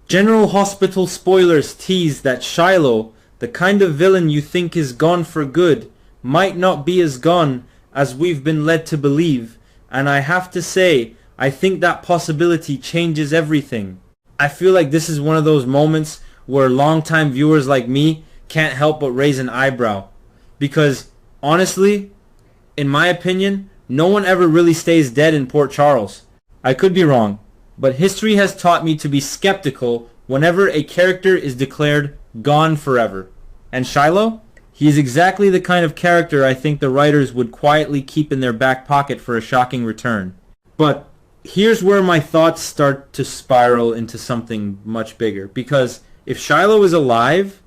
General Hospital spoilers tease that Shiloh, the kind of villain you think is gone for good, might not be as gone as we've been led to believe, and I have to say, I think that possibility changes everything. I feel like this is one of those moments where longtime viewers like me can't help but raise an eyebrow. Because, honestly, in my opinion, no one ever really stays dead in Port Charles. I could be wrong, but history has taught me to be skeptical whenever a character is declared gone forever. And Shiloh? He is exactly the kind of character I think the writers would quietly keep in their back pocket for a shocking return. But here's where my thoughts start to spiral into something much bigger. Because if Shiloh is alive,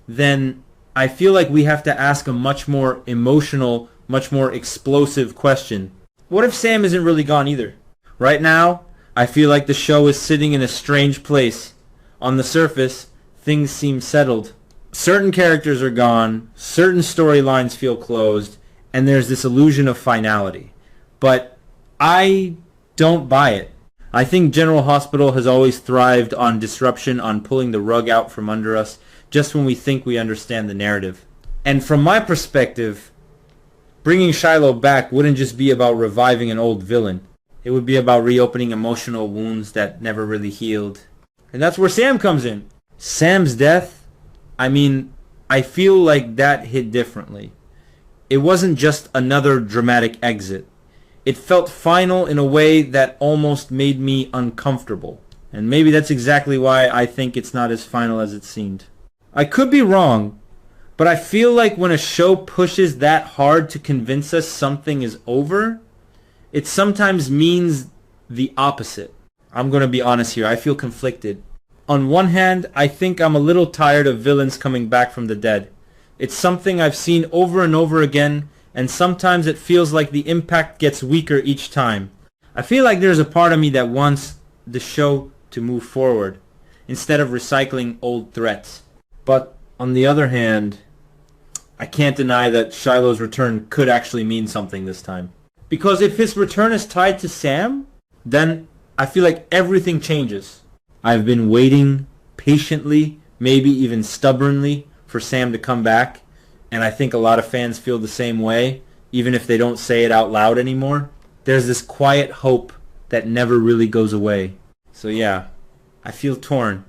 then I feel like we have to ask a much more emotional, much more explosive question. What if Sam isn't really gone either? Right now, I feel like the show is sitting in a strange place. On the surface, things seem settled. Certain characters are gone, certain storylines feel closed, and there's this illusion of finality. But I don't buy it. I think General Hospital has always thrived on disruption, on pulling the rug out from under us, just when we think we understand the narrative. And from my perspective, bringing Shiloh back wouldn't just be about reviving an old villain. It would be about reopening emotional wounds that never really healed. And that's where Sam comes in. Sam's death, I feel like that hit differently. It wasn't just another dramatic exit. It felt final in a way that almost made me uncomfortable. And maybe that's exactly why I think it's not as final as it seemed. I could be wrong, but I feel like when a show pushes that hard to convince us something is over, it sometimes means the opposite. I'm going to be honest here. I feel conflicted. On one hand, I think I'm a little tired of villains coming back from the dead. It's something I've seen over and over again, and sometimes it feels like the impact gets weaker each time. I feel like there's a part of me that wants the show to move forward, instead of recycling old threats. But on the other hand, I can't deny that Shiloh's return could actually mean something this time. Because if his return is tied to Sam, then I feel like everything changes. I've been waiting patiently, maybe even stubbornly, for Sam to come back, and I think a lot of fans feel the same way, even if they don't say it out loud anymore. There's this quiet hope that never really goes away. So yeah, I feel torn.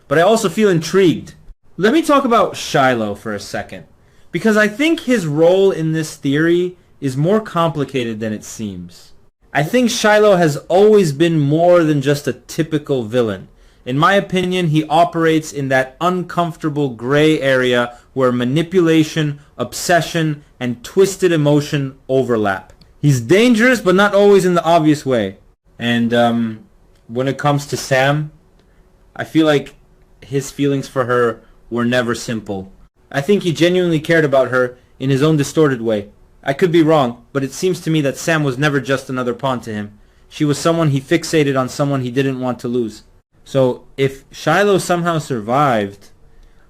But I also feel intrigued. Let me talk about Shiloh for a second, because I think his role in this theory is more complicated than it seems. I think Shiloh has always been more than just a typical villain. In my opinion, he operates in that uncomfortable gray area where manipulation, obsession, and twisted emotion overlap. He's dangerous, but not always in the obvious way. And when it comes to Sam, I feel like his feelings for her were never simple. I think he genuinely cared about her in his own distorted way. I could be wrong, but it seems to me that Sam was never just another pawn to him. She was someone he fixated on, someone he didn't want to lose. So if Shiloh somehow survived,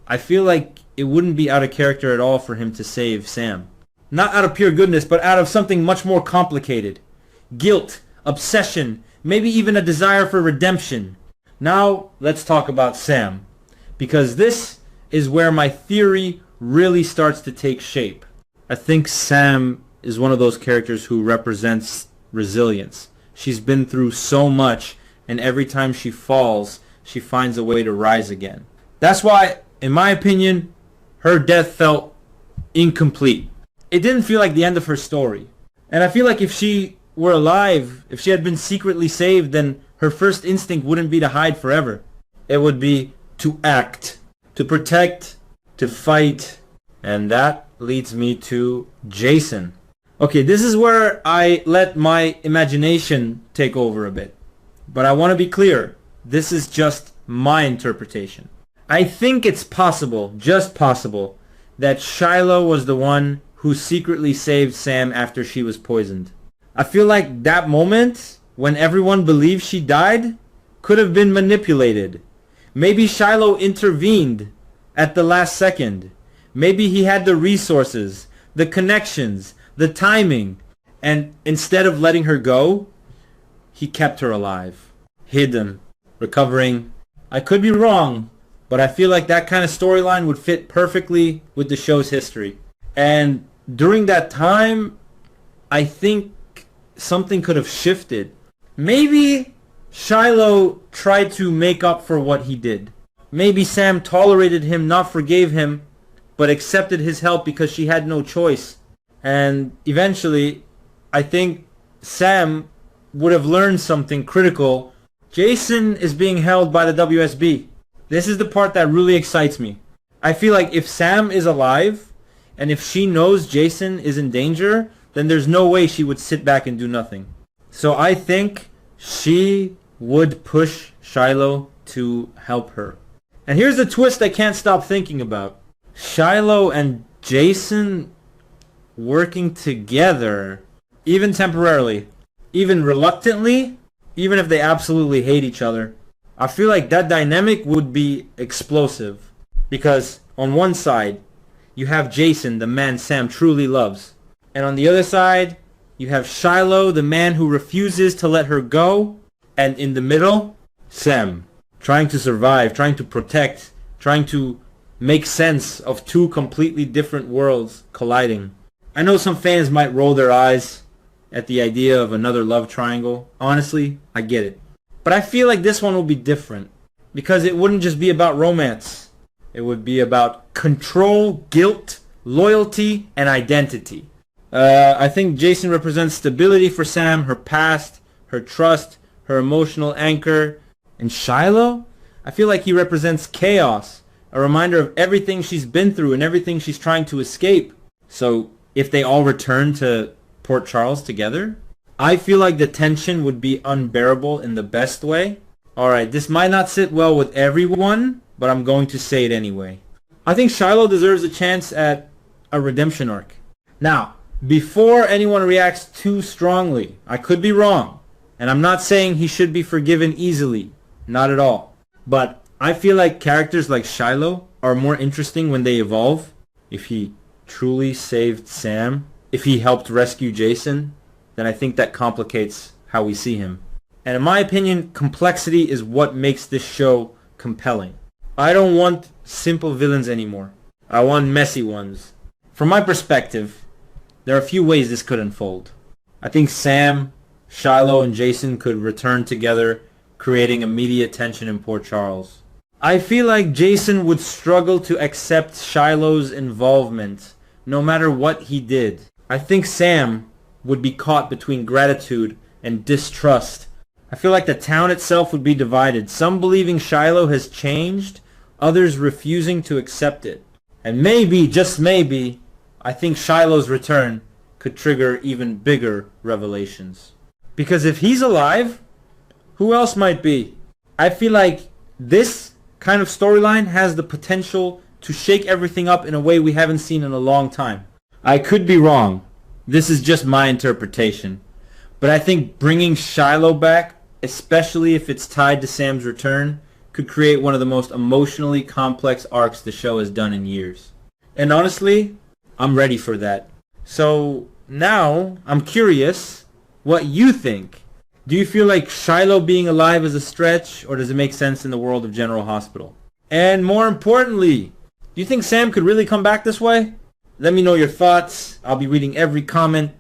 I feel like it wouldn't be out of character at all for him to save Sam. Not out of pure goodness, but out of something much more complicated. Guilt, obsession, maybe even a desire for redemption. Now let's talk about Sam, because this is where my theory really starts to take shape. I think Sam is one of those characters who represents resilience. She's been through so much, and every time she falls, she finds a way to rise again. That's why, in my opinion, her death felt incomplete. It didn't feel like the end of her story. And I feel like if she were alive, if she had been secretly saved, then her first instinct wouldn't be to hide forever. It would be to act, to protect, to fight. And that leads me to Jason. Okay, this is where I let my imagination take over a bit. But I want to be clear, this is just my interpretation. I think it's possible, just possible, that Shiloh was the one who secretly saved Sam after she was poisoned. I feel like that moment, when everyone believed she died, could have been manipulated. Maybe Shiloh intervened at the last second. Maybe he had the resources, the connections, the timing, and instead of letting her go, he kept her alive, hidden, recovering, I could be wrong, but I feel like that kind of storyline would fit perfectly with the show's history. And during that time, I think something could have shifted. Maybe Shiloh tried to make up for what he did. Maybe Sam tolerated him, not forgave him, but accepted his help because she had no choice. And eventually, I think Sam would have learned something critical. Jason is being held by the WSB. This is the part that really excites me. I feel like if Sam is alive, and if she knows Jason is in danger, then there's no way she would sit back and do nothing. So I think she would push Shiloh to help her. And here's the twist I can't stop thinking about. Shiloh and Jason working together, even temporarily, even reluctantly, even if they absolutely hate each other. I feel like that dynamic would be explosive. Because on one side, you have Jason, the man Sam truly loves. And on the other side, you have Shiloh, the man who refuses to let her go. And in the middle, Sam, trying to survive, trying to protect, trying to make sense of two completely different worlds colliding. I know some fans might roll their eyes at the idea of another love triangle. Honestly, I get it. But I feel like this one will be different. Because it wouldn't just be about romance. It would be about control, guilt, loyalty, and identity. I think Jason represents stability for Sam, her past, her trust, her emotional anchor. And Shiloh? I feel like he represents chaos, a reminder of everything she's been through and everything she's trying to escape. So if they all return to Port Charles together, I feel like the tension would be unbearable in the best way. Alright, this might not sit well with everyone, but I'm going to say it anyway. I think Shiloh deserves a chance at a redemption arc. Now, before anyone reacts too strongly, I could be wrong. And I'm not saying he should be forgiven easily. Not at all. But I feel like characters like Shiloh are more interesting when they evolve. If he truly saved Sam, if he helped rescue Jason, then I think that complicates how we see him. And in my opinion, complexity is what makes this show compelling. I don't want simple villains anymore. I want messy ones. From my perspective, there are a few ways this could unfold. I think Sam, Shiloh, and Jason could return together, creating immediate tension in Port Charles. I feel like Jason would struggle to accept Shiloh's involvement, no matter what he did. I think Sam would be caught between gratitude and distrust. I feel like the town itself would be divided, some believing Shiloh has changed, others refusing to accept it. And maybe, just maybe, I think Shiloh's return could trigger even bigger revelations. Because if he's alive, who else might be? I feel like this kind of storyline has the potential to shake everything up in a way we haven't seen in a long time. I could be wrong. This is just my interpretation. But I think bringing Shiloh back, especially if it's tied to Sam's return, could create one of the most emotionally complex arcs the show has done in years. And honestly, I'm ready for that. So now, I'm curious what you think. Do you feel like Shiloh being alive is a stretch, or does it make sense in the world of General Hospital? And more importantly, do you think Sam could really come back this way? Let me know your thoughts. I'll be reading every comment.